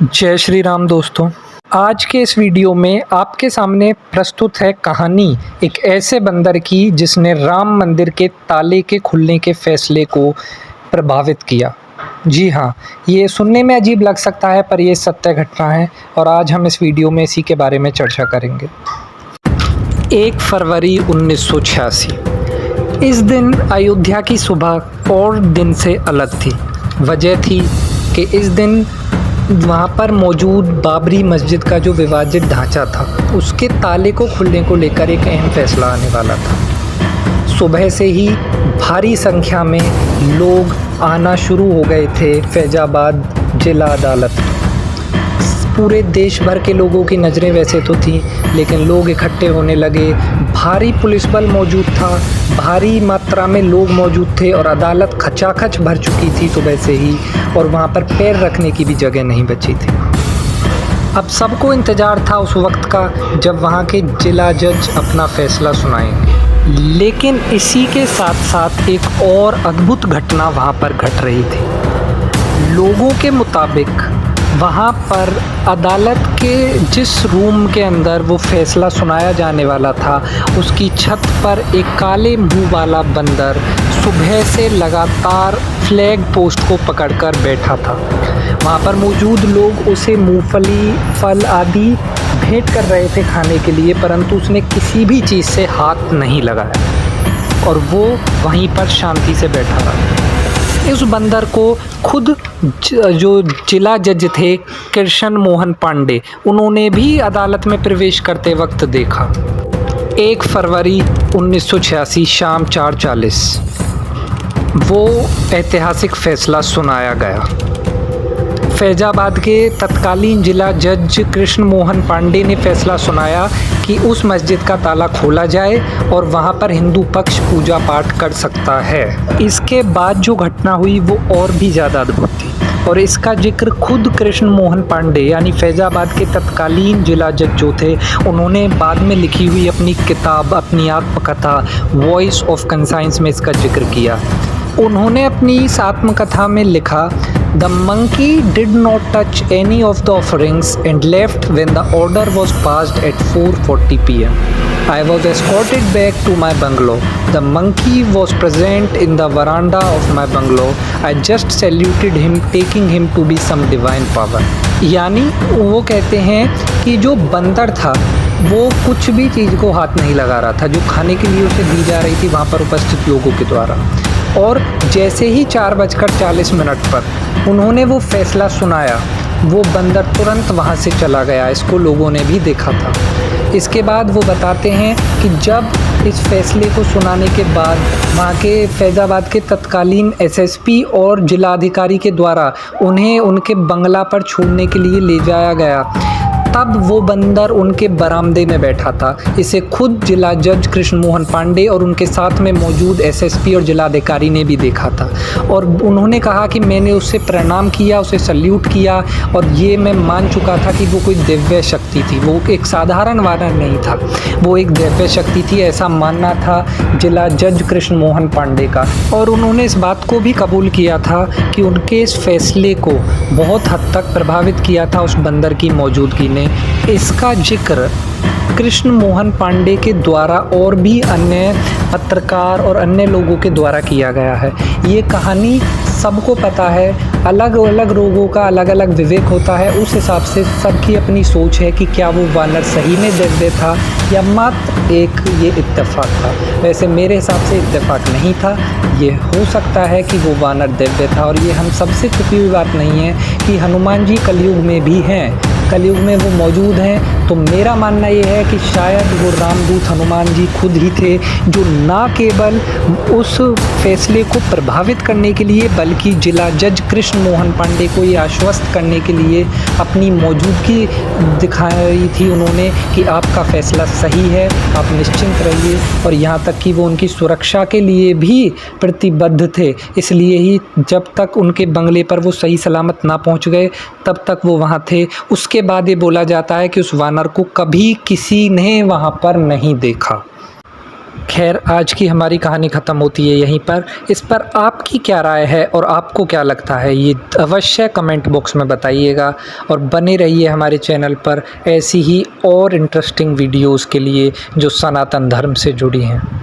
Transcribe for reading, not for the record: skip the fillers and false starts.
जय श्री राम दोस्तों। आज के इस वीडियो में आपके सामने प्रस्तुत है कहानी एक ऐसे बंदर की जिसने राम मंदिर के ताले के खुलने के फैसले को प्रभावित किया। जी हाँ, ये सुनने में अजीब लग सकता है पर ये सत्य घटना है और आज हम इस वीडियो में इसी के बारे में चर्चा करेंगे। 1 फरवरी 1986। इस दिन अयोध्या की सुबह और दिन से अलग थी। वजह थी कि इस दिन वहाँ पर मौजूद बाबरी मस्जिद का जो विवादित ढांचा था उसके ताले को खुलने को लेकर एक अहम फैसला आने वाला था। सुबह से ही भारी संख्या में लोग आना शुरू हो गए थे फैजाबाद जिला अदालत। पूरे देश भर के लोगों की नज़रें वैसे तो थीं, लेकिन लोग इकट्ठे होने लगे। भारी पुलिस बल मौजूद था, भारी मात्रा में लोग मौजूद थे और अदालत खचाखच भर चुकी थी सुबह से ही, और वहाँ पर पैर रखने की भी जगह नहीं बची थी। अब सबको इंतज़ार था उस वक्त का जब वहाँ के जिला जज अपना फैसला सुनाएंगे। लेकिन इसी के साथ साथ एक और अद्भुत घटना वहाँ पर घट रही थी। लोगों के मुताबिक वहाँ पर अदालत के जिस रूम के अंदर वो फैसला सुनाया जाने वाला था उसकी छत पर एक काले मुंह वाला बंदर सुबह से लगातार फ्लैग पोस्ट को पकड़कर बैठा था। वहाँ पर मौजूद लोग उसे मूंगफली, फल आदि भेंट कर रहे थे खाने के लिए, परंतु उसने किसी भी चीज़ से हाथ नहीं लगाया और वो वहीं पर शांति से बैठा रहा। इस बंदर को खुद जो जिला जज थे कृष्ण मोहन पांडे, उन्होंने भी अदालत में प्रवेश करते वक्त देखा। 1 फरवरी 1986 शाम 4:40 वो ऐतिहासिक फैसला सुनाया गया। फैजाबाद के तत्कालीन जिला जज कृष्ण मोहन पांडे ने फैसला सुनाया कि उस मस्जिद का ताला खोला जाए और वहाँ पर हिंदू पक्ष पूजा पाठ कर सकता है। इसके बाद जो घटना हुई वो और भी ज़्यादा अद्भुत थी और इसका जिक्र खुद कृष्ण मोहन पांडे यानी फैजाबाद के तत्कालीन जिला जज जो थे उन्होंने बाद में लिखी हुई अपनी किताब, अपनी आत्मकथा वॉइस ऑफ कंसाइंस में इसका जिक्र किया। उन्होंने अपनी इस आत्मकथा में लिखा, The monkey did not touch any of the offerings and left when the order was passed at 4:40 p.m. I was escorted back to my bungalow. The monkey was present in the veranda of my bungalow. I just saluted him, taking him to be some divine power. यानी वो कहते हैं कि जो बंदर था वो कुछ भी चीज़ को हाथ नहीं लगा रहा था जो खाने के लिए उसे दी जा रही थी वहाँ पर उपस्थित लोगों के द्वारा। और जैसे ही 4:40 पर उन्होंने वो फैसला सुनाया, वो बंदर तुरंत वहाँ से चला गया। इसको लोगों ने भी देखा था। इसके बाद वो बताते हैं कि जब इस फैसले को सुनाने के बाद वहाँ के फैज़ाबाद के तत्कालीन एसएसपी और जिलाधिकारी के द्वारा उन्हें उनके बंगला पर छोड़ने के लिए ले जाया गया, तब वो बंदर उनके बरामदे में बैठा था। इसे खुद जिला जज कृष्ण मोहन पांडे और उनके साथ में मौजूद एसएसपी और जिलाधिकारी ने भी देखा था और उन्होंने कहा कि मैंने उससे प्रणाम किया, उसे सल्यूट किया और ये मैं मान चुका था कि वो कोई दिव्य शक्ति थी, वो एक साधारण वानर नहीं था, वो एक दिव्य शक्ति थी, ऐसा मानना था जिला जज कृष्ण मोहन पांडे का। और उन्होंने इस बात को भी कबूल किया था कि उनके इस फैसले को बहुत हद तक प्रभावित किया था उस बंदर की मौजूदगी ने। इसका जिक्र कृष्ण मोहन पांडे के द्वारा और भी अन्य पत्रकार और अन्य लोगों के द्वारा किया गया है। ये कहानी सबको पता है, अलग अलग लोगों का अलग अलग विवेक होता है, उस हिसाब से सबकी अपनी सोच है कि क्या वो वानर सही में दिव्य था या मात्र एक ये इत्तेफाक था। वैसे मेरे हिसाब से इत्तेफाक नहीं था, ये हो सकता है कि वो वानर दिव्य था और ये हम सबसे छुपी हुई बात नहीं है कि हनुमान जी कलयुग में भी हैं, कलयुग में वो मौजूद हैं। तो मेरा मानना ये है कि शायद वो रामदूत हनुमान जी खुद ही थे जो ना केवल उस फैसले को प्रभावित करने के लिए बल्कि जिला जज कृष्ण मोहन पांडे को ये आश्वस्त करने के लिए अपनी मौजूदगी दिखाई थी उन्होंने कि आपका फैसला सही है, आप निश्चिंत रहिए। और यहाँ तक कि वो उनकी सुरक्षा के लिए भी प्रतिबद्ध थे, इसलिए ही जब तक उनके बंगले पर वो सही सलामत ना पहुँच गए तब तक वो वहाँ थे। उसके बाद ये बोला जाता है कि उस वानर को कभी किसी ने वहाँ पर नहीं देखा। खैर, आज की हमारी कहानी ख़त्म होती है यहीं पर। इस पर आपकी क्या राय है और आपको क्या लगता है, ये अवश्य कमेंट बॉक्स में बताइएगा और बने रहिए हमारे चैनल पर ऐसी ही और इंटरेस्टिंग वीडियोज़ के लिए जो सनातन धर्म से जुड़ी हैं।